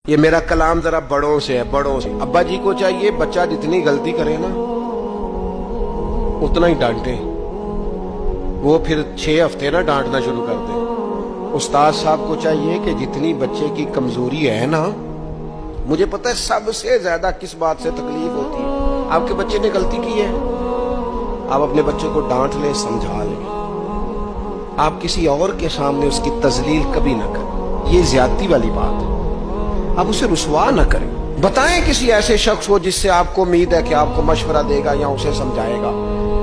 یہ میرا کلام ذرا بڑوں سے ہے، بڑوں سے۔ ابا جی کو چاہیے بچہ جتنی غلطی کرے نا اتنا ہی ڈانٹے، وہ پھر 6 ہفتے نہ ڈانٹنا شروع کر دے۔ استاد صاحب کو چاہیے کہ جتنی بچے کی کمزوری ہے نا، مجھے پتہ ہے سب سے زیادہ کس بات سے تکلیف ہوتی ہے۔ آپ کے بچے نے غلطی کی ہے، آپ اپنے بچے کو ڈانٹ لیں، سمجھا لیں، آپ کسی اور کے سامنے اس کی تذلیل کبھی نہ کریں، یہ زیادتی والی بات ہے۔ آپ اسے رسوا نہ کریں، بتائیں کسی ایسے شخص کو جس سے آپ کو امید ہے کہ آپ کو مشورہ دے گا یا اسے سمجھائے گا،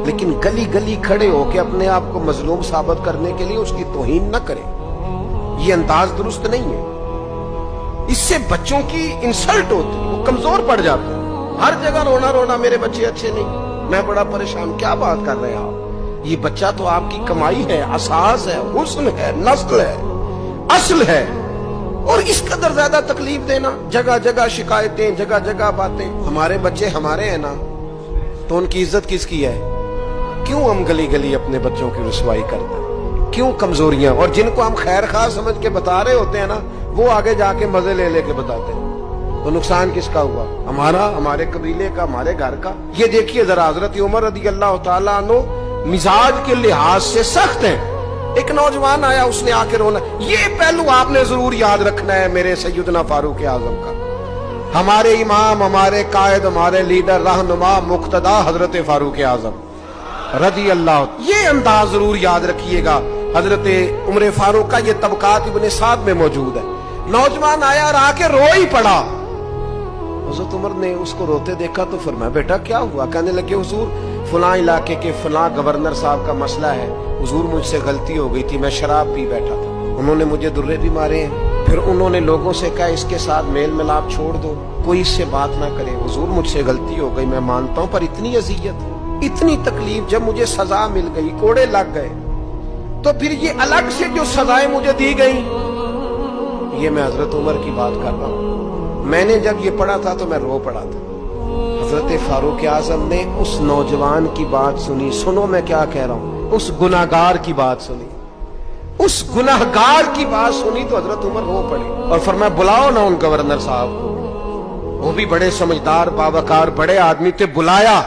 لیکن گلی گلی کھڑے ہو کے اپنے آپ کو مظلوم ثابت کرنے کے لیے اس کی توہین نہ کریں، یہ انداز درست نہیں ہے۔ اس سے بچوں کی انسلٹ ہوتی ہے، وہ کمزور پڑ جاتے ہیں۔ ہر جگہ رونا رونا میرے بچے اچھے نہیں، میں بڑا پریشان، کیا بات کر رہے ہیں آپ؟ یہ بچہ تو آپ کی کمائی ہے، اساس ہے، حسن ہے، نسل ہے، اصل ہے، اور اس قدر زیادہ تکلیف دینا، جگہ جگہ شکایتیں، جگہ جگہ باتیں۔ ہمارے بچے ہمارے ہیں نا، تو ان کی عزت کس کی ہے؟ کیوں ہم گلی گلی اپنے بچوں کی رسوائی کرتے ہیں؟ کیوں کمزوریاں؟ اور جن کو ہم خیر خواہ سمجھ کے بتا رہے ہوتے ہیں نا، وہ آگے جا کے مزے لے لے کے بتاتے ہیں، تو نقصان کس کا ہوا؟ ہمارا، ہمارے قبیلے کا، ہمارے گھر کا۔ یہ دیکھیے ذرا، حضرت عمر رضی اللہ تعالیٰ عنہ مزاج کے لحاظ سے سخت ہیں۔ ایک نوجوان آیا، اس نے آ کے رونا۔ یہ پہلو آپ نے ضرور یاد رکھنا ہے میرے سیدنا فاروق اعظم کا، ہمارے امام، ہمارے قائد، ہمارے لیڈر، رہنما، مقتدا حضرت فاروق اعظم رضی اللہ، یہ انداز ضرور یاد رکھیے گا۔ حضرت عمر فاروق کا یہ طبقات ابن سعد میں موجود ہے۔ نوجوان آیا اور آ کے رو ہی پڑا۔ حضرت عمر نے اس کو روتے دیکھا تو فرمایا، بیٹا کیا ہوا؟ کہنے لگے، حضور فلاں علاقے کے فلاں گورنر صاحب کا مسئلہ ہے، حضور مجھ سے غلطی ہو گئی تھی، میں شراب پی بیٹھا تھا، انہوں نے مجھے درے بھی مارے ہیں، پھر انہوں نے لوگوں سے کہا اس کے ساتھ میل ملاپ چھوڑ دو، کوئی اس سے بات نہ کرے، حضور مجھ سے غلطی ہو گئی، میں مانتا ہوں، پر اتنی اذیت، اتنی تکلیف، جب مجھے سزا مل گئی، کوڑے لگ گئے، تو پھر یہ الگ سے جو سزائیں مجھے دی گئی، یہ میں حضرت عمر کی بات کر رہا ہوں۔ میں نے جب یہ پڑھا تھا تو میں رو پڑا تھا۔ حضرت فاروق اعظم نے اس نوجوان کی بات سنی، سنو میں کیا کہہ رہا ہوں، اس گناہگار کی بات سنی، اس گناہگار کی بات سنی تو حضرت عمر رو پڑے اور فرمایا، بلاؤ نا ان گورنر صاحب کو، وہ بھی بڑے سمجھدار، باوقار، بڑے آدمی تھے، بلایا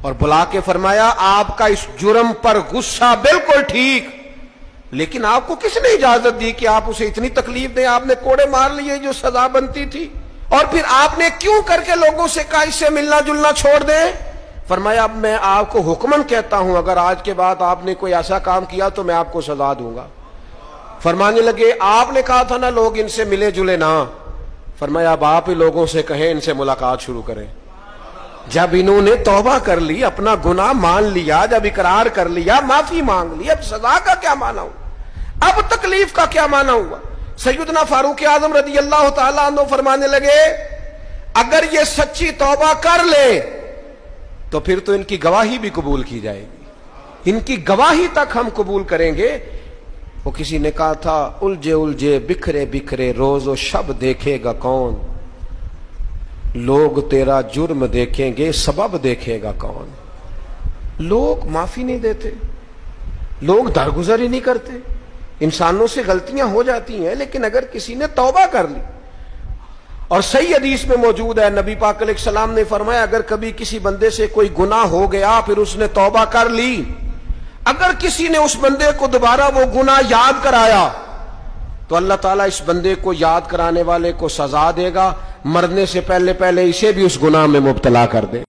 اور بلا کے فرمایا، آپ کا اس جرم پر غصہ بالکل ٹھیک، لیکن آپ کو کس نے اجازت دی کہ آپ اسے اتنی تکلیف دیں؟ آپ نے کوڑے مار لیے جو سزا بنتی تھی، اور پھر آپ نے کیوں کر کے لوگوں سے کہا اس سے ملنا جلنا چھوڑ دیں؟ فرمایا، اب میں آپ کو حکمن کہتا ہوں، اگر آج کے بعد آپ نے کوئی ایسا کام کیا تو میں آپ کو سزا دوں گا۔ فرمانے لگے، آپ نے کہا تھا نا لوگ ان سے ملے جلے نہ، فرمایا اب آپ ہی لوگوں سے کہیں ان سے ملاقات شروع کریں۔ جب انہوں نے توبہ کر لی، اپنا گناہ مان لیا، جب اقرار کر لیا، معافی مانگ لی، اب سزا کا کیا معنی ہوا؟ اب تکلیف کا کیا معنی ہوا؟ سیدنا فاروق اعظم رضی اللہ تعالیٰ عنہ فرمانے لگے، اگر یہ سچی توبہ کر لے تو پھر تو ان کی گواہی بھی قبول کی جائے گی، ان کی گواہی تک ہم قبول کریں گے۔ وہ کسی نے کہا تھا، الجھے الجھے بکھرے بکھرے روز و شب دیکھے گا کون، لوگ تیرا جرم دیکھیں گے سبب دیکھے گا کون۔ لوگ معافی نہیں دیتے، لوگ درگزر ہی نہیں کرتے، انسانوں سے غلطیاں ہو جاتی ہیں، لیکن اگر کسی نے توبہ کر لی، اور صحیح حدیث میں موجود ہے، نبی پاک علیہ السلام نے فرمایا، اگر کبھی کسی بندے سے کوئی گناہ ہو گیا پھر اس نے توبہ کر لی، اگر کسی نے اس بندے کو دوبارہ وہ گناہ یاد کرایا تو اللہ تعالیٰ اس بندے کو یاد کرانے والے کو سزا دے گا، مرنے سے پہلے پہلے اسے بھی اس گناہ میں مبتلا کر دے۔